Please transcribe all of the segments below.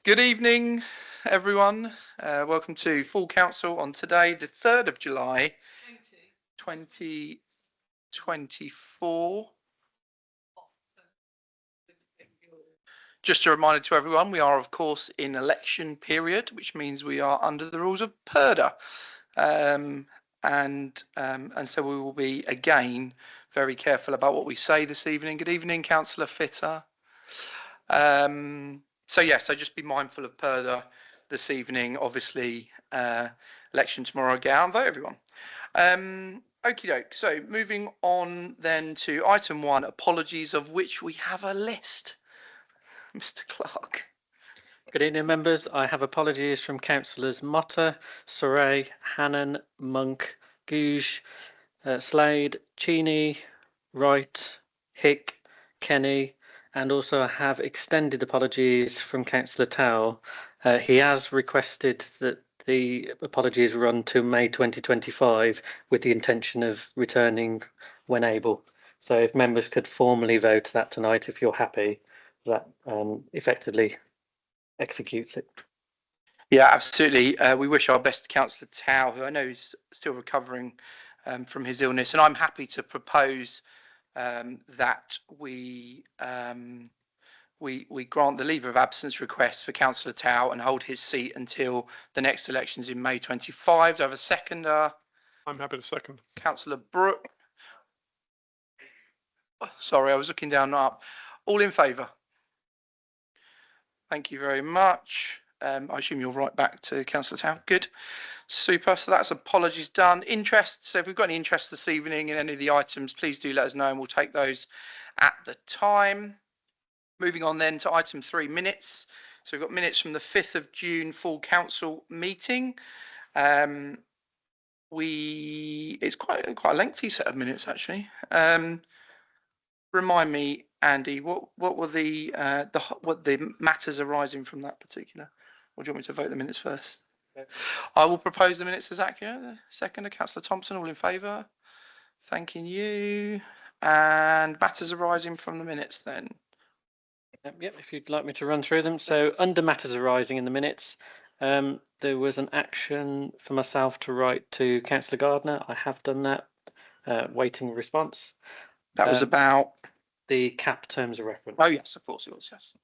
Good evening, everyone. Welcome to Full Council on today, the 3rd of July, 2024. Just a reminder to everyone, we are, of course, in election period, which means we are under the rules of PERDA. And so we will be, again, very careful about what we say this evening. Good evening, Councillor Fitter. So just be mindful of PERDA this evening. Obviously, election tomorrow. Get out and vote, everyone. Okie doke. So moving on then to item 1, apologies, of which we have a list. Mr. Clark. Good evening, members. I have apologies from councillors Motta, Soray, Hannan, Monk, Gouge, Slade, Cheney, Wright, Hick, Kenny, and also I have extended apologies from Councillor Towell. He has requested that the apologies run to May 2025 with the intention of returning when able. So if members could formally vote that tonight, if you're happy, that effectively executes it. Yeah, absolutely. We wish our best to Councillor Towell, who I know is still recovering from his illness, and I'm happy to propose that we grant the leave of absence request for Councillor Towell and hold his seat until the next elections in May 25. Do I have a seconder? I'm happy to second. Councillor Brooke. Sorry, I was looking down, not up. All in favour? Thank you very much. I assume you're right back to Councillor Towell. Good. Super. So that's apologies done. Interest. So if we've got any interest this evening in any of the items, please do let us know and we'll take those at the time. Moving on then to item 3, minutes. So we've got minutes from the 5th of June full council meeting. It's quite a lengthy set of minutes actually. Remind me, Andy, what were the matters arising from that particular? Or do you want me to vote the minutes first? I will propose the minutes as accurate. Second, Councillor Thompson, all in favour? Thanking you. And matters arising from the minutes then. Yep, if you'd like me to run through them. So under matters arising in the minutes, there was an action for myself to write to Councillor Gardner. I have done that, waiting response. That was about the CAP terms of reference. Oh yes, of course it was, yes.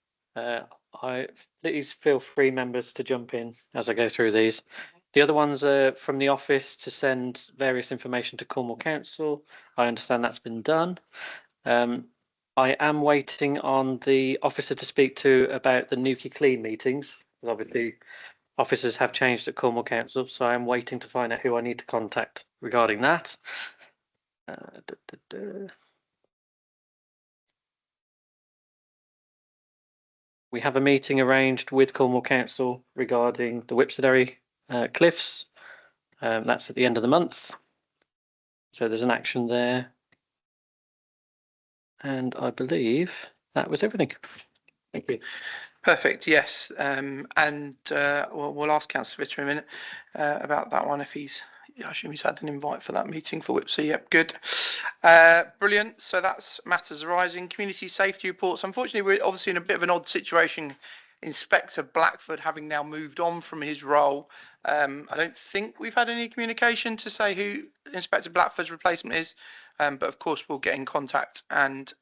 Please feel free, members, to jump in as I go through these. The other ones are from the office to send various information to Cornwall Council. I understand that's been done. I am waiting on the officer to speak to about the Nuki Clean meetings. Obviously, officers have changed at Cornwall Council, so I'm waiting to find out who I need to contact regarding that. We have a meeting arranged with Cornwall Council regarding the Whipsonary cliffs. That's at the end of the month. So there's an action there. And I believe that was everything. Thank you. Perfect, yes. We'll ask Councillor Fitter in a minute about that one if he's, I assume he's had an invite for that meeting for Whipsy. Yep, good. Brilliant. So that's matters arising. Community safety reports. Unfortunately, we're obviously in a bit of an odd situation. Inspector Blackford having now moved on from his role. I don't think we've had any communication to say who Inspector Blackford's replacement is, but of course we'll get in contact and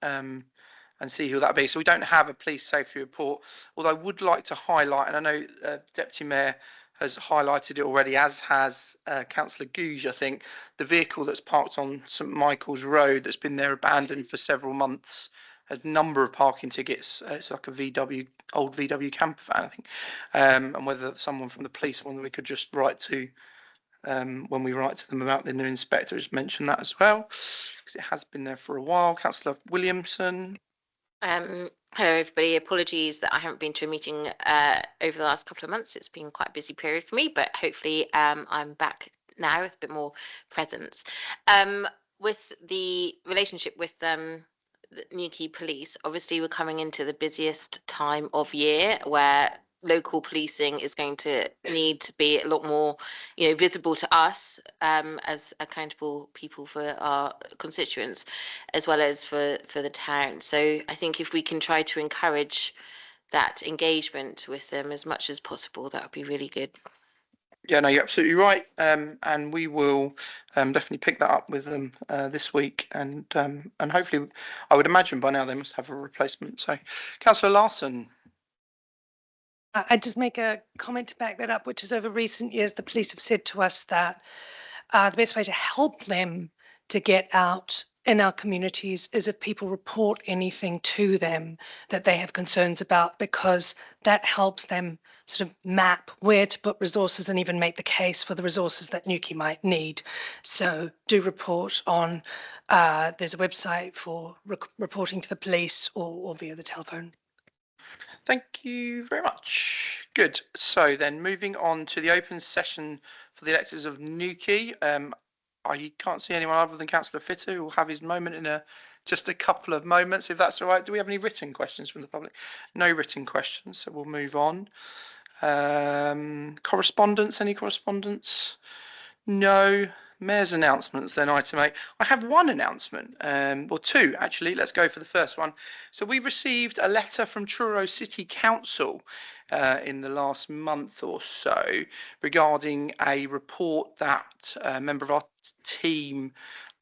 see who that be. So we don't have a police safety report, although I would like to highlight, and I know Deputy Mayor has highlighted it already, as has Councillor Gouge, I think, the vehicle that's parked on St Michael's Road that's been there abandoned for several months, a number of parking tickets. It's like a old VW camper van, I think, and whether someone from the police, whether we could just write to, when we write to them about the new inspector, just mention that as well, because it has been there for a while. Councillor Williamson. Hello everybody, apologies that I haven't been to a meeting over the last couple of months. It's been quite a busy period for me, but hopefully I'm back now with a bit more presence. With the relationship with the Newquay Police, obviously we're coming into the busiest time of year where local policing is going to need to be a lot more, visible to us as accountable people for our constituents, as well as for the town. So I think if we can try to encourage that engagement with them as much as possible. That would be really good. Yeah, no, you're absolutely right. And we will definitely pick that up with them this week, and hopefully, I would imagine by now they must have a replacement. So, Councillor Larson. I'd just make a comment to back that up, which is over recent years, the police have said to us that the best way to help them to get out in our communities is if people report anything to them that they have concerns about, because that helps them sort of map where to put resources and even make the case for the resources that Newquay might need. So do report on, there's a website for reporting to the police or via the telephone. Thank you very much. Good. So then moving on to the open session for the electors of Newquay. I can't see anyone other than Councillor Fitter who will have his moment in just a couple of moments, if that's all right. Do we have any written questions from the public? No written questions, so we'll move on. Correspondence, any correspondence? No. Mayor's announcements then, item 8. I have one announcement, or two actually. Let's go for the first one. So we received a letter from Truro City Council in the last month or so regarding a report that a member of our team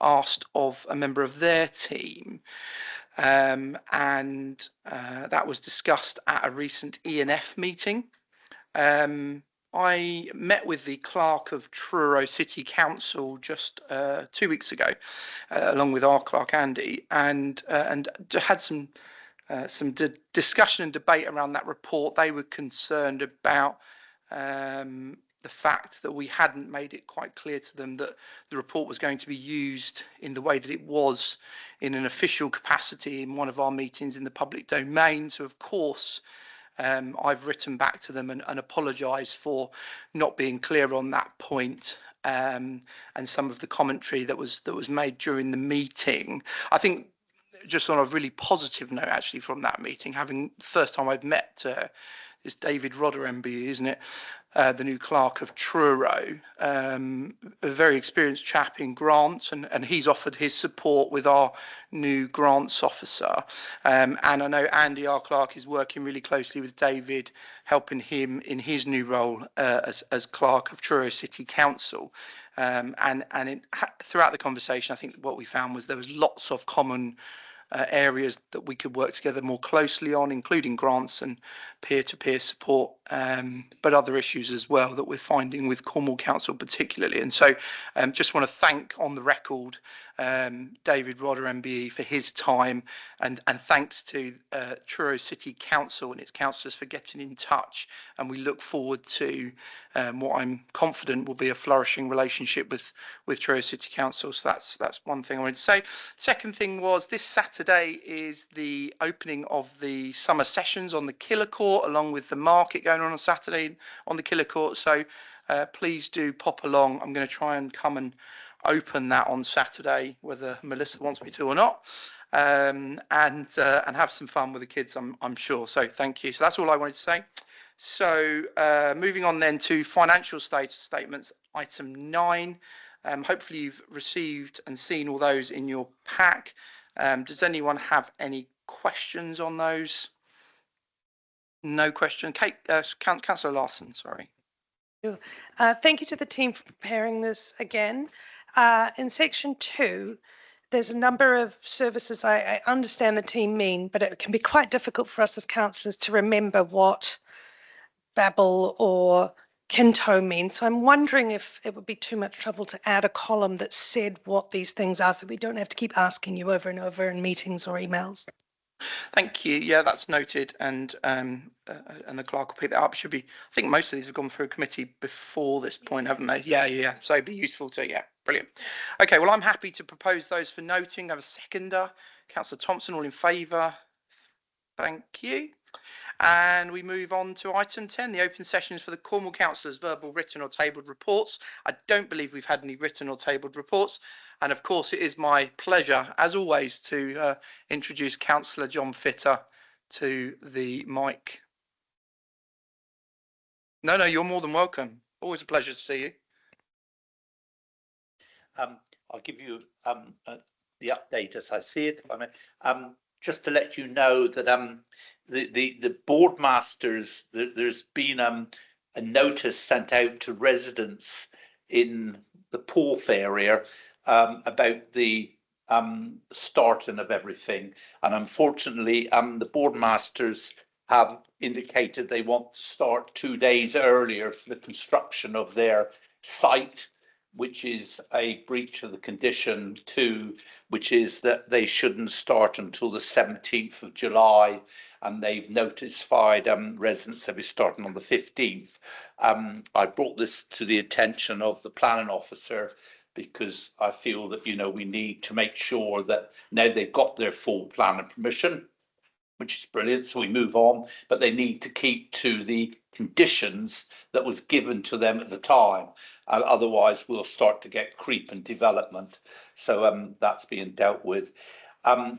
asked of a member of their team. And that was discussed at a recent ENF meeting. I met with the clerk of Truro City Council just 2 weeks ago, along with our clerk Andy, and had some discussion and debate around that report. They were concerned about the fact that we hadn't made it quite clear to them that the report was going to be used in the way that it was in an official capacity in one of our meetings in the public domain. So of course, I've written back to them and apologised for not being clear on that point, and some of the commentary that was made during the meeting. I think just on a really positive note, actually, from that meeting, having the first time I've met is David Rodder MBE, isn't it? The new clerk of Truro, a very experienced chap in grants, and he's offered his support with our new grants officer. And I know Andy, our clerk, is working really closely with David, helping him in his new role as clerk of Truro City Council. Throughout the conversation, I think what we found was there was lots of common areas that we could work together more closely on, including grants and peer-to-peer support, but other issues as well that we're finding with Cornwall Council particularly. And so just want to thank on the record David Rodder MBE for his time, and thanks to Truro City Council and its councillors for getting in touch, and we look forward to what I'm confident will be a flourishing relationship with Truro City Council. So that's one thing I wanted to say. Second thing was this Saturday is the opening of the summer sessions on the Killer Court, along with the market going on Saturday on the Killer Court. So please do pop along. I'm going to try and come and open that on Saturday, whether Melissa wants me to or not, and have some fun with the kids, I'm sure. So thank you. So that's all I wanted to say. So moving on then to financial statements, item 9. Hopefully you've received and seen all those in your pack. Does anyone have any questions on those? No question. Kate, Councillor Larson, sorry. Thank you to the team for preparing this again. In section 2, there's a number of services I understand the team mean, but it can be quite difficult for us as councillors to remember what Babel or Kinto means. So I'm wondering if it would be too much trouble to add a column that said what these things are, so we don't have to keep asking you over and over in meetings or emails. Thank you. Yeah, that's noted, and the clerk will pick that up. Should be. I think most of these have gone through committee before this point, haven't they? Yeah. So it'd be useful to. Yeah, brilliant. Okay, well, I'm happy to propose those for noting. I have a seconder, Councillor Thompson. All in favour? Thank you. And we move on to item 10, the open sessions for the Cornwall Councillors' verbal, written or tabled reports. I don't believe we've had any written or tabled reports. And of course, it is my pleasure, as always, to introduce Councillor John Fitter to the mic. No, you're more than welcome. Always a pleasure to see you. I'll give you the update as I see it, if I may. just to let you know that the board masters, there's been a notice sent out to residents in the Porth area about the starting of everything, and unfortunately the board masters have indicated they want to start 2 days earlier for the construction of their site, which is a breach of the condition 2, which is that they shouldn't start until the 17th of July, and they've notified residents they'll be starting on the 15th. I brought this to the attention of the planning officer because I feel that, you know, we need to make sure that now they've got their full plan and permission, which is brilliant, so we move on, but they need to keep to the conditions that was given to them at the time. Otherwise, we'll start to get creep and development. So that's being dealt with.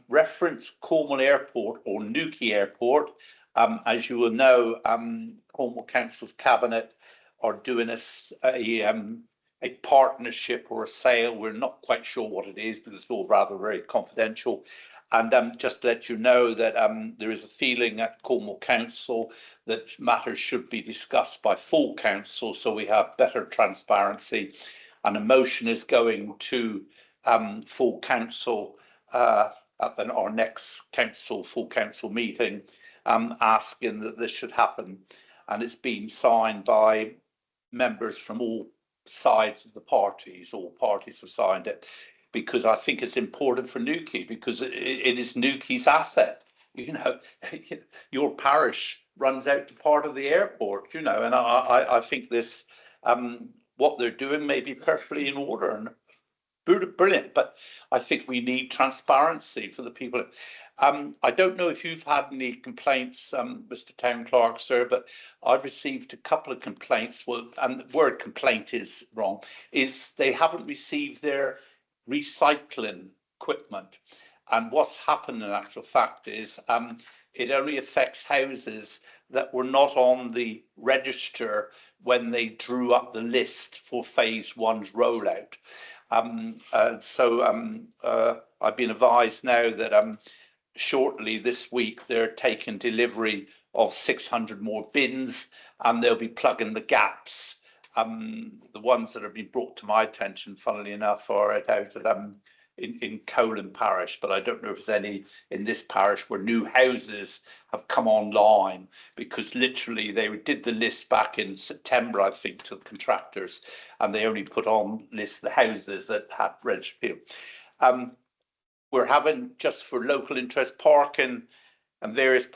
Reference Cornwall Airport or Newquay Airport. As you will know, Cornwall Council's Cabinet are doing a partnership or a sale. We're not quite sure what it is because it's all rather very confidential. And just to let you know that there is a feeling at Cornwall Council that matters should be discussed by full council so we have better transparency. And a motion is going to full council at our next full council meeting, asking that this should happen. And it's been signed by members from all sides of the parties. All parties have signed it, because I think it's important for Newquay, because it is Newquay's asset. You know, your parish runs out to part of the airport, you know, and I think this, what they're doing may be perfectly in order and brilliant, but I think we need transparency for the people. I don't know if you've had any complaints, Mr. Town Clerk, sir, but I've received a couple of complaints. Well, and the word complaint is wrong, is they haven't received their recycling equipment. And what's happened in actual fact is it only affects houses that were not on the register when they drew up the list for phase 1's rollout. I've been advised now that shortly this week they're taking delivery of 600 more bins, and they'll be plugging the gaps. The ones that have been brought to my attention, funnily enough, are out at in Colin Parish, but I don't know if there's any in this parish where new houses have come online, because literally they did the list back in September, I think, to the contractors, and they only put on list the houses that had registered. We're having, just for local interest, parking and various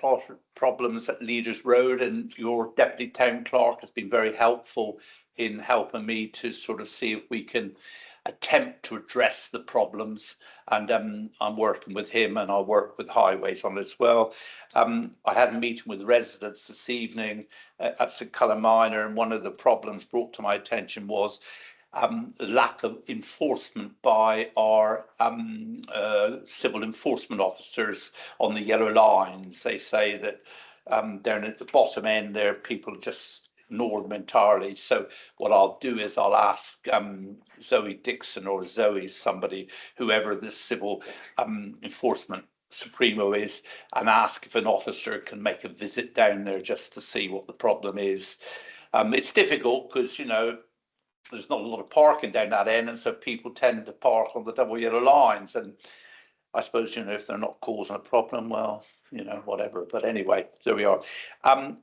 problems at Leaders Road, and your Deputy Town Clerk has been very helpful in helping me to sort of see if we can attempt to address the problems, and I'm working with him, and I'll work with Highways on it as well. I had a meeting with residents this evening at St Columbine Minor, and one of the problems brought to my attention was the lack of enforcement by our civil enforcement officers on the yellow lines. They say that down at the bottom end there, people just ignore them entirely. So what I'll do is I'll ask Zoe Dixon, or Zoe, somebody, whoever the civil enforcement supremo is, and ask if an officer can make a visit down there just to see what the problem is. It's difficult because, you know, there's not a lot of parking down that end, and so people tend to park on the double yellow lines, and I suppose, you know, if they're not causing a problem, well, you know, whatever. But anyway, there we are.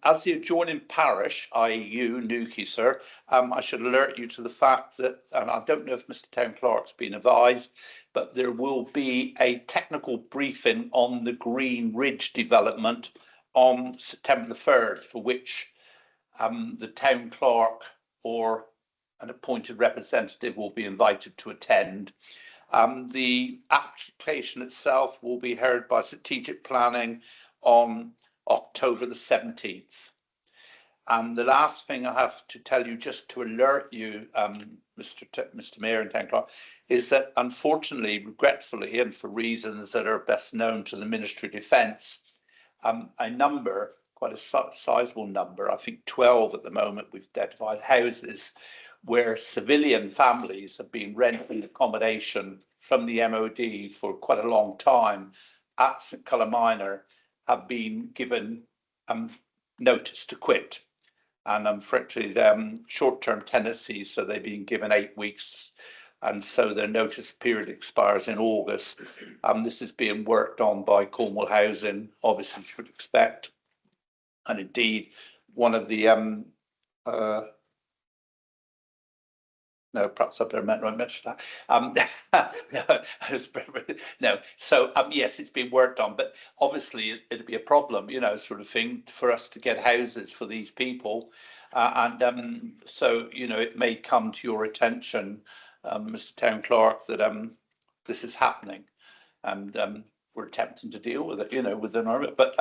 As the adjoining parish, i.e. you, Newquay, sir, I should alert you to the fact that, and I don't know if Mr. Town Clerk's been advised, but there will be a technical briefing on the Green Ridge development on September the 3rd, for which the Town Clerk or an appointed representative will be invited to attend. The application itself will be heard by Strategic Planning on October the 17th. And the last thing I have to tell you, just to alert you, Mr. Mayor and Town Clerk, is that unfortunately, regretfully, and for reasons that are best known to the Ministry of Defence, a number, quite a sizable number, I think 12 at the moment, we've identified houses where civilian families have been renting accommodation from the MOD for quite a long time, at St Culla Minor have been given notice to quit. And frankly, short-term tenancies, so they've been given 8 weeks, and so their notice period expires in August. This is being worked on by Cornwall Housing, obviously, you should expect. And indeed, one of the no, perhaps I better mention that. No. So yes, it's been worked on, but obviously it'd be a problem, you know, sort of thing for us to get houses for these people, and so you know it may come to your attention, Mr. Town Clerk, that this is happening, and we're attempting to deal with it, you know, within our, but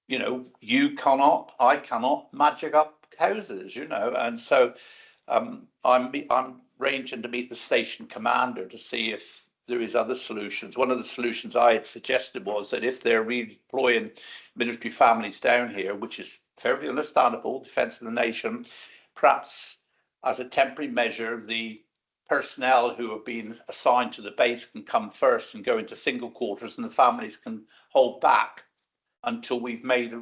you know, you cannot, I cannot magic up houses, you know, and so. I'm arranging to meet the station commander to see if there is other solutions. One of the solutions I had suggested was that if they're redeploying military families down here, which is fairly understandable, defence of the nation, perhaps as a temporary measure, the personnel who have been assigned to the base can come first and go into single quarters, and the families can hold back until we've made,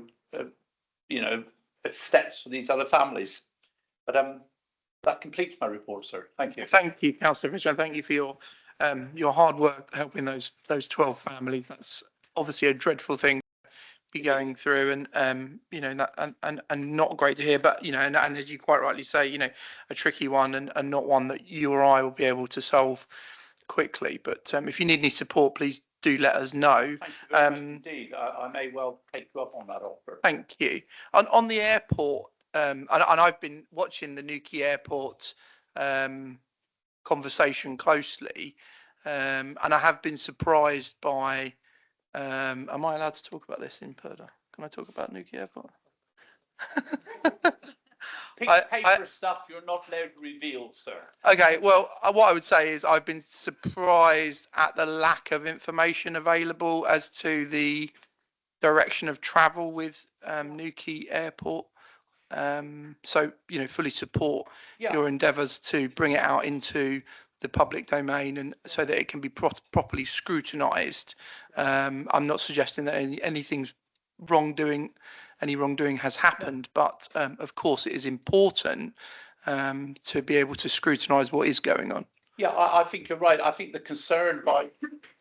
you know, steps for these other families. But that completes my report, sir. Thank you. Thank you, Councillor Fisher, and thank you for your hard work helping those 12 families. That's obviously a dreadful thing to be going through, and you know, that, and not great to hear, but you know, and as you quite rightly say, you know, a tricky one, and not one that you or I will be able to solve quickly. But if you need any support, please do let us know. Thank you very much indeed. I may well take you up on that offer. Thank you. On the airport, and I've been watching the Newquay Airport conversation closely, and I have been surprised by. Am I allowed to talk about this in Purda? Can I talk about Newquay Airport? Paper stuff you're not allowed to reveal, sir. Okay, well, what I would say is I've been surprised at the lack of information available as to the direction of travel with Newquay Airport. So, you know, fully support your endeavours to bring it out into the public domain, and so that it can be properly scrutinised. I'm not suggesting that any wrongdoing has happened, but of course it is important to be able to scrutinise what is going on. Yeah, I think you're right. I think the concern by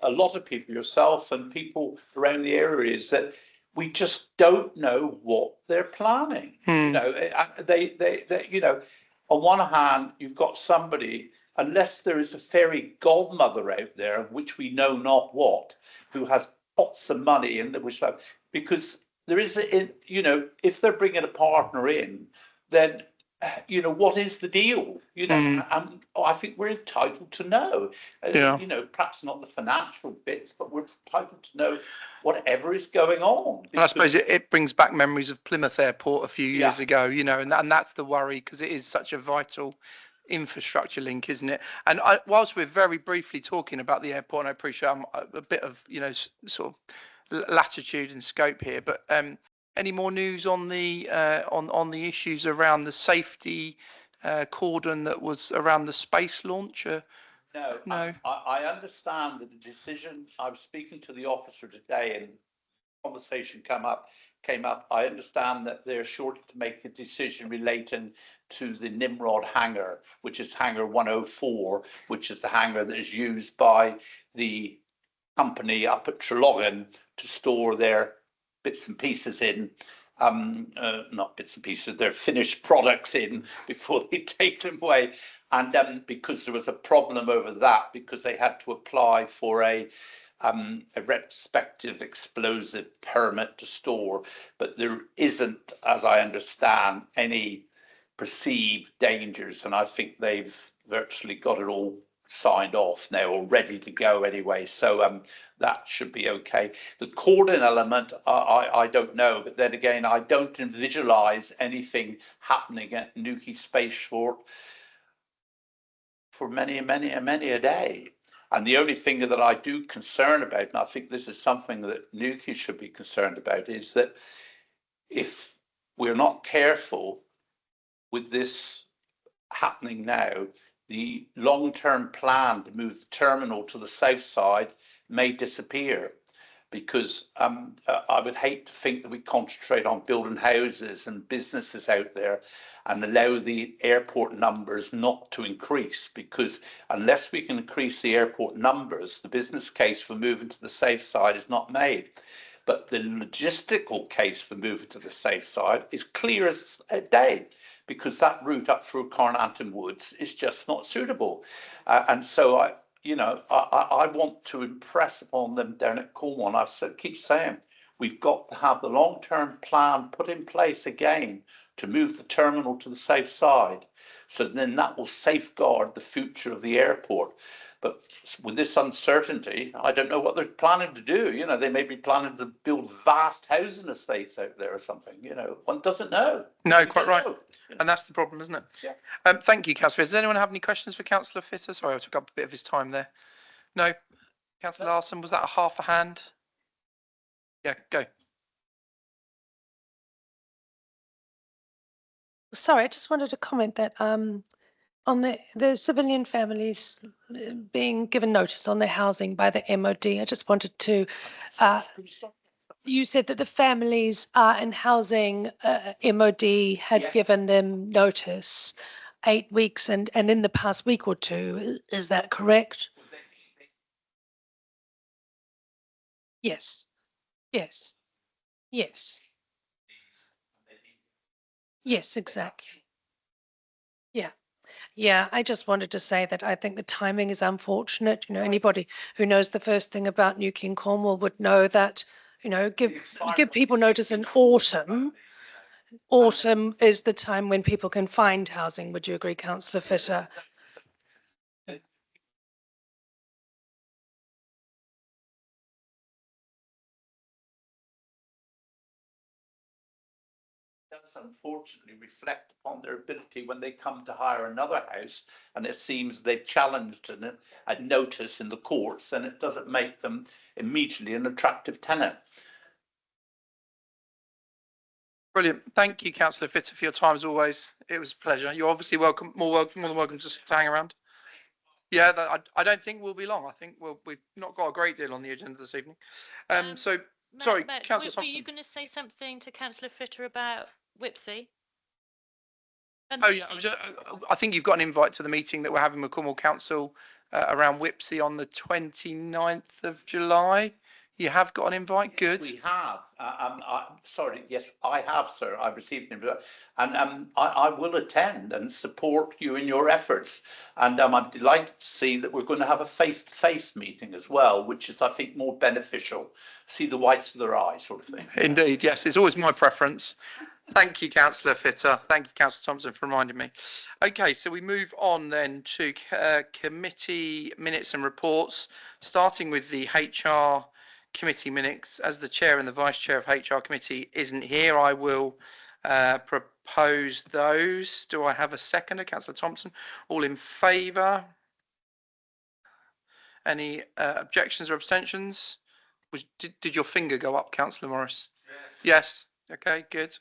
a lot of people, yourself and people around the area, is that we just don't know what they're planning. You know, they you know, on one hand, you've got somebody, unless there is a fairy godmother out there, of which we know not what, who has pots of money in that, which, because there is you know, if they're bringing a partner in, then you know, what is the deal? You know, and I think we're entitled to know. You know, perhaps not the financial bits, but we're entitled to know whatever is going on. And I suppose it brings back memories of Plymouth Airport a few years ago, you know, and that's the worry, because it is such a vital infrastructure link, isn't it? And whilst we're very briefly talking about the airport, and I appreciate I'm a bit of, you know, sort of latitude and scope here, but any more news on the issues around the safety cordon that was around the space launch? No. I understand that the decision. I was speaking to the officer today, and conversation came up. I understand that they're short to make a decision relating to the Nimrod hangar, which is hangar 104, which is the hangar that is used by the company up at Treloggan to store their bits and pieces in, not bits and pieces, their finished products in before they take them away. And because there was a problem over that, because they had to apply for a retrospective explosive permit to store, but there isn't, as I understand, any perceived dangers, and I think they've virtually got it all signed off now or ready to go anyway, so that should be okay. The cordon element, I don't know, but then again, I don't visualize anything happening at Newquay Spaceport for many a day. And the only thing that I do concern about, and I think this is something that Newquay should be concerned about, is that if we're not careful with this happening now, the long-term plan to move the terminal to the south side may disappear. Because I would hate to think that we concentrate on building houses and businesses out there and allow the airport numbers not to increase, because unless we can increase the airport numbers, the business case for moving to the safe side is not made. But the logistical case for moving to the safe side is clear as a day, because that route up through Carnanton Woods is just not suitable. And so I want to impress upon them down at Cornwall. I keep saying we've got to have the long-term plan put in place again to move the terminal to the safe side. So then that will safeguard the future of the airport. But with this uncertainty, I don't know what they're planning to do. They may be planning to build vast housing estates out there or something. One doesn't know. No, quite right. And that's the problem, isn't it? Yeah. Thank you, Councillor. Does anyone have any questions for Councillor Fitter? Sorry, I took up a bit of his time there. No. Councillor Larson, was that a half a hand? Yeah, go. Sorry, I just wanted to comment that on the civilian families being given notice on their housing by the MOD. I just wanted to, you said that the families in housing MOD had Yes. given them notice 8 weeks and in the past week or two. Is that correct? Yes. Yes. Yes. Yes, exactly. Yeah. Yeah, I just wanted to say that I think the timing is unfortunate. Anybody who knows the first thing about New King Cornwall would know that, give people notice in autumn. Autumn is the time when people can find housing. Would you agree, Councillor Fitter? Does unfortunately reflect upon their ability when they come to hire another house, and it seems they've challenged a notice in the courts, and it doesn't make them immediately an attractive tenant. Brilliant. Thank you, Councillor Fitter, for your time as always. It was a pleasure. You're obviously more than welcome to hang around. Yeah, I don't think we'll be long. I think we've not got a great deal on the agenda this evening. Sorry, Councillor Were you Thompson. going to say something to Councillor Fitter about Whipsy? Oh yeah, I think you've got an invite to the meeting that we're having with Cornwall Council around Whipsy on the 29th of July. You have got an invite. Good. Yes, we have. Sorry, yes, I have, sir. I've received an invite, and I will attend and support you in your efforts. And I'm delighted to see that we're going to have a face-to-face meeting as well, which is, I think, more beneficial. See the whites of their eyes, sort of thing. Indeed, yes, it's always my preference. Thank you, Councillor Fitter. Thank you, Councillor Thompson, for reminding me. Okay, so we move on then to committee minutes and reports, starting with the HR committee minutes. As the chair and the vice chair of HR committee isn't here, I will propose those. Do I have a seconder? Councillor Thompson. All in favour? Any objections or abstentions? Did your finger go up, Councillor Morris? Yes. Okay, good.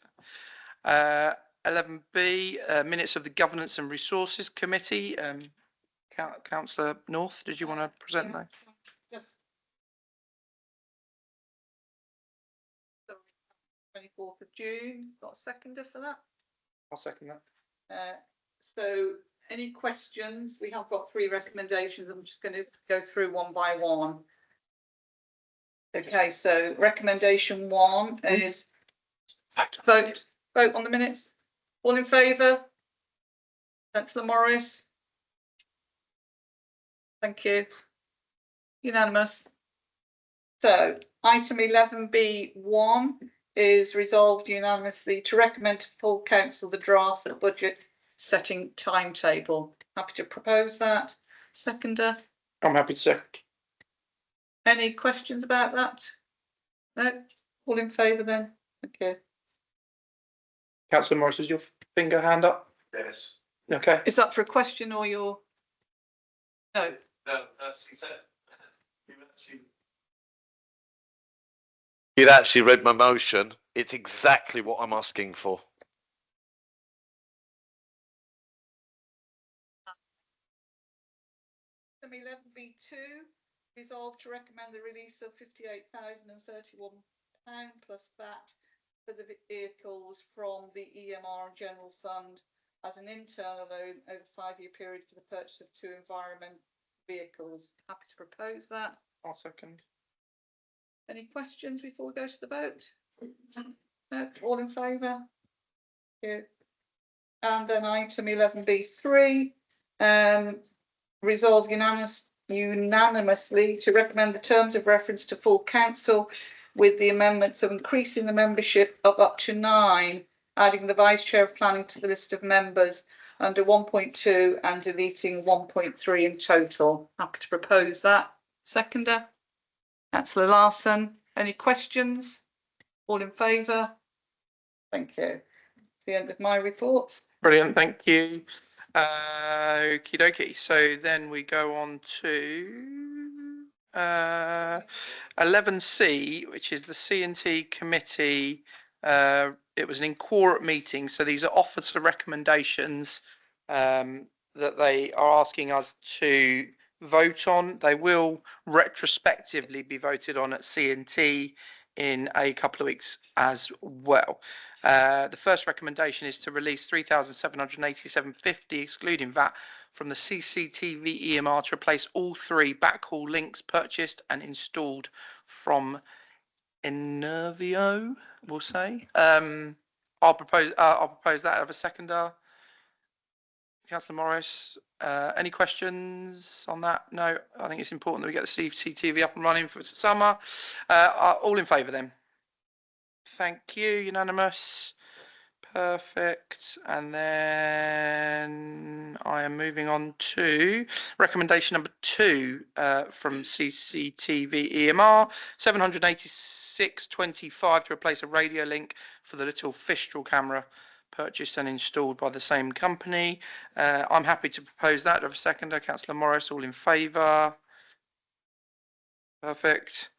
11B, minutes of the Governance and Resources Committee. Councillor North, did you want to present those? Yes. 24th of June, got a seconder for that? I'll second that. So any questions? We have got 3 recommendations. I'm just going to go through one by one. Okay, so recommendation 1 is vote on the minutes. All in favour? Councillor Morris? Thank you. Unanimous. So item 11B1 is resolved unanimously to recommend to full council the draft of the budget setting timetable. Happy to propose that. Seconder? I'm happy to second. Any questions about that? No? All in favour then? Okay. Councillor Morris, is your finger hand up? Yes. Okay. Is that for a question or your? No. No, that's exactly. You'd actually read my motion. It's exactly what I'm asking for. Item 11B2 Resolved to recommend the release of £58,031 plus VAT for the vehicles from the EMR and General Fund as an internal loan over a 5-year period for the purchase of 2 environment vehicles. Happy to propose that. I'll second. Any questions before we go to the vote? No, all in favour? Thank you. And then item 11B3, resolve unanimously to recommend the terms of reference to full council with the amendments of increasing the membership of up to 9, adding the vice chair of planning to the list of members under 1.2 and deleting 1.3 in total. Happy to propose that. Seconder, Councillor Larson. Any questions? All in favour? Thank you. That's the end of my report. Brilliant, thank you. Okie dokie. So then we go on to 11C, which is the C&T committee. It was an in-quorum meeting, so these are officer recommendations that they are asking us to vote on. They will retrospectively be voted on at C&T in a couple of weeks as well. The first recommendation is to release £3,787.50 excluding VAT from the CCTV EMR to replace all 3 backhaul links purchased and installed from Enervio, we'll say. I'll propose that. I have a seconder. Councillor Morris, any questions on that? No, I think it's important that we get the CCTV up and running for summer. All in favour then? Thank you, unanimous. Perfect. And then I am moving on to recommendation number 2 from CCTV EMR, £786.25 to replace a radio link for the little Fistral camera purchased and installed by the same company. I'm happy to propose that. I have a seconder, Councillor Morris, all in favour? Perfect.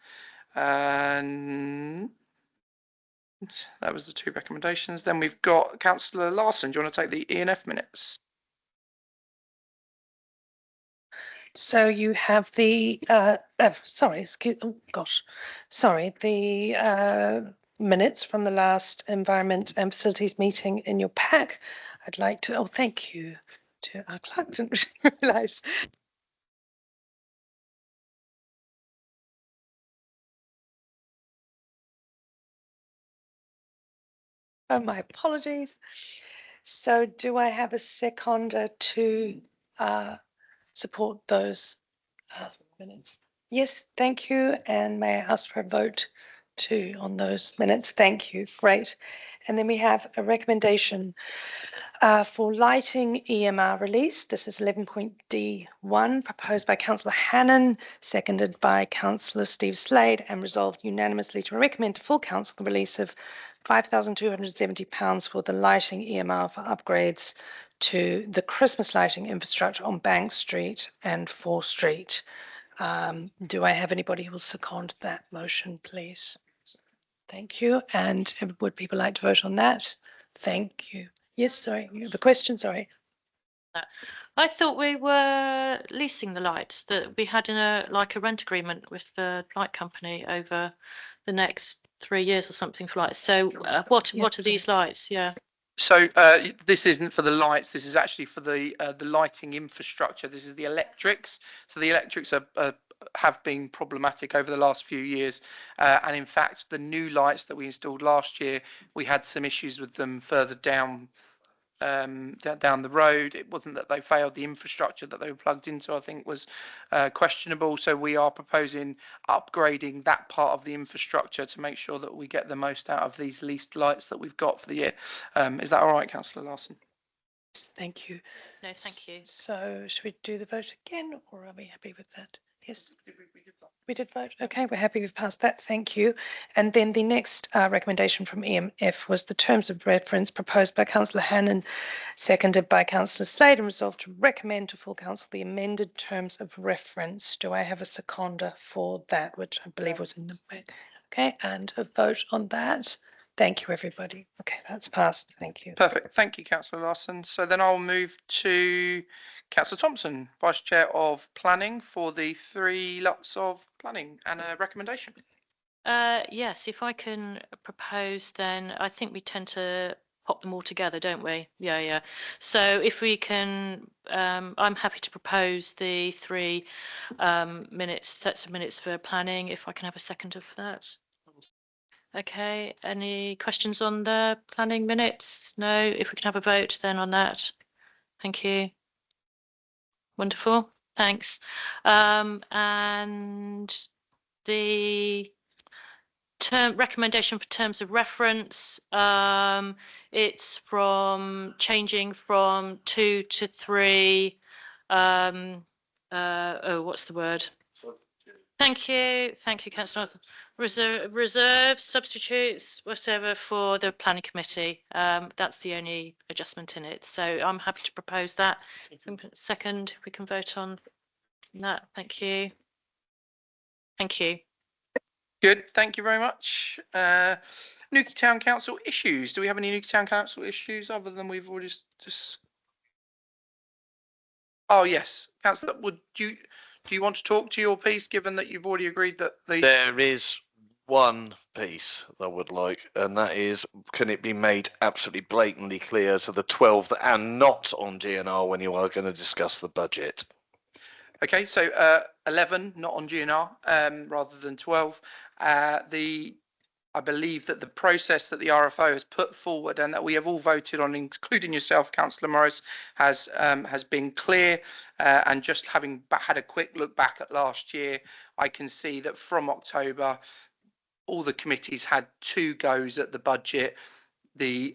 And that was the 2 recommendations. Then we've got Councillor Larson. Do you want to take the ENF minutes? So you have the, the minutes from the last Environment and Facilities meeting in your pack. I'd like to, thank you to our clerk, didn't realise. Oh, my apologies. So do I have a seconder to support those minutes? Yes, thank you. And may I ask for a vote too on those minutes? Thank you. Great. And then we have a recommendation for lighting EMR release. This is 11.D1, proposed by Councillor Hannan, seconded by Councillor Steve Slade, and resolved unanimously to recommend to full council the release of £5,270 for the lighting EMR for upgrades to the Christmas lighting infrastructure on Bank Street and 4th Street. Do I have anybody who will second that motion, please? Thank you. And would people like to vote on that? Thank you. Yes, sorry, you have a question, sorry. I thought we were leasing the lights, that we had a rent agreement with the light company over the next 3 years or something for lights. So what are these lights? Yeah. So this isn't for the lights. This is actually for the lighting infrastructure. This is the electrics. So the electrics have been problematic over the last few years, and in fact, the new lights that we installed last year, we had some issues with them further down the road. It wasn't that they failed, the infrastructure that they were plugged into I think was questionable, so we are proposing upgrading that part of the infrastructure to make sure that we get the most out of these leased lights that we've got for the year. Is that all right, Councillor Larson? Thank you. No, thank you. So should we do the vote again, or are we happy with that? Yes, we did vote. Okay, we're happy we've passed that. Thank you. And then the next recommendation from EMF was the terms of reference proposed by Councillor Hannan, seconded by Councillor Slade, and resolved to recommend to full council the amended terms of reference. Do I have a seconder for that, which I believe was in the back? Okay, and a vote on that. Thank you, everybody. Okay, that's passed. Thank you. Perfect. Thank you, Councillor Larson. So then I'll move to Councillor Thompson, Vice Chair of Planning, for the 3 lots of planning and a recommendation. Yes, if I can propose, then I think we tend to pop them all together, don't we? Yeah. So if we can, I'm happy to propose the 3 sets of minutes for planning, if I can have a second of that. Okay, any questions on the planning minutes? No, if we can have a vote then on that. Thank you. Wonderful, thanks. And the recommendation for terms of reference, it's from changing from 2 to 3. What's the word? Thank you, Councillor Norton. Reserves, substitutes, whatever, for the planning committee. That's the only adjustment in it. So I'm happy to propose that. Second, if we can vote on that. Thank you. Thank you. Good. Thank you very much. Newquay Town Council issues. Do we have any Newquay Town Council issues other than we've already just? Oh yes, Councillor. Do you want to talk to your piece, given that you've already agreed that the? There is one piece that I would like, and that is, can it be made absolutely blatantly clear to the 12 that are not on GNR when you are going to discuss the budget? Okay, so 11 not on GNR rather than 12. I believe that the process that the RFO has put forward and that we have all voted on, including yourself, Councillor Morris, has been clear. And just having had a quick look back at last year, I can see that from October, all the committees had 2 goes at the budget.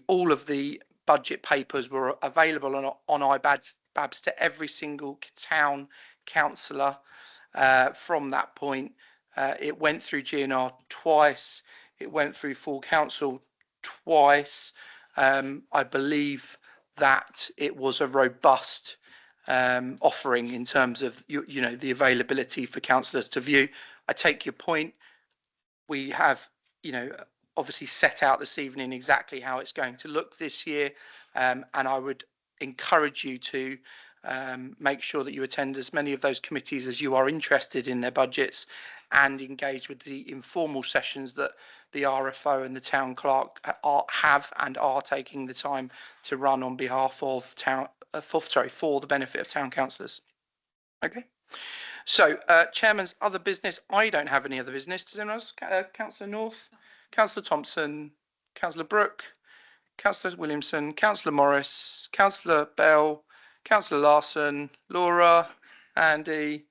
All of the budget papers were available on iBabs to every single town councillor. From that point, it went through GNR twice. It went through full council twice. I believe that it was a robust offering in terms of the availability for councillors to view. I take your point. We have obviously set out this evening exactly how it's going to look this year, and I would encourage you to make sure that you attend as many of those committees as you are interested in their budgets, and engage with the informal sessions that the RFO and the town clerk have and are taking the time to run on behalf of for the benefit of town councillors. Okay. So, Chairman's other business. I don't have any other business. Does anyone else? Councillor North, Councillor Thompson, Councillor Brooke, Councillor Williamson, Councillor Morris, Councillor Bell, Councillor Larson, Laura, Andy,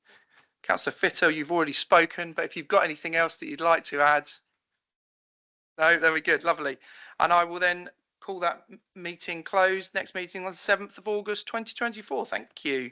Councillor Fitter. You've already spoken, but if you've got anything else that you'd like to add. No, very good, lovely. And I will then call that meeting closed. Next meeting on the 7th of August 2024. Thank you.